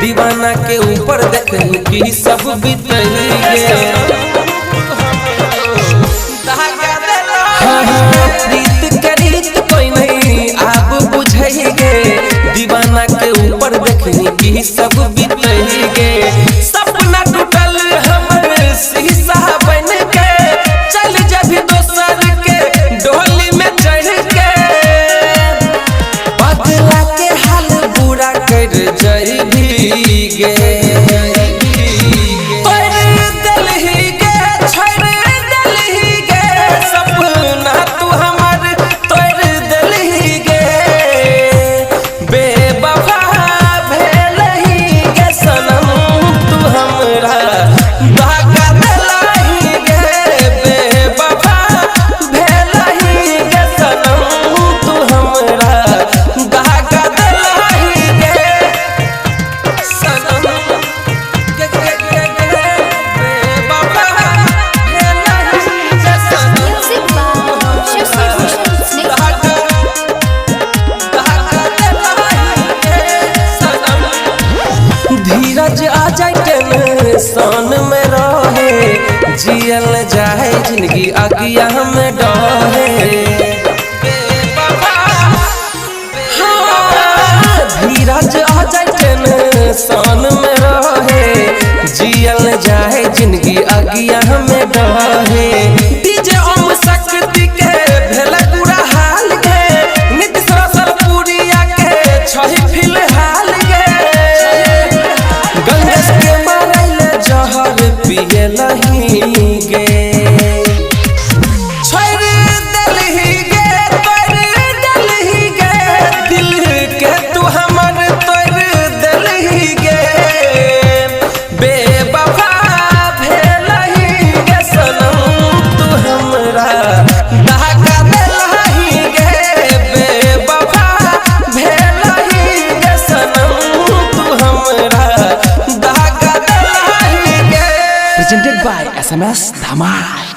दीवाना के ऊपर देखू कि सब बीतगे प्रीत के रीत कोई नहीं आप बुझेगे दीवाना के ऊपर देखू कि सब बीतगे सपना टूटल हमर शीशा बन के चल जब दोसर के डोली में चढ़ के बदला के हाल बुरा कर जइबीगे धीरज आ जाए टेंशन में रहे जियल जाए जिंदगी अगिया में डहे धीरज आ जाए टेंशन में रहे जियल जाए जिंदगी अगिया में डहे डीजे ओम शक्ति के भेल पूरा हाल के नित सरसरपुरिया के छही फिलहाल के गंगेश के मारैले जहर पिए लही गे छोड़ दलही गे तोड़ दलही गे दिल के तू हमर तोड़ दलही गे बेवफा भेलही गे सनम तू हमरा दगा देलही गे बेवफा भेलही गे सनम तू हमरा presented by SMS Dhamal.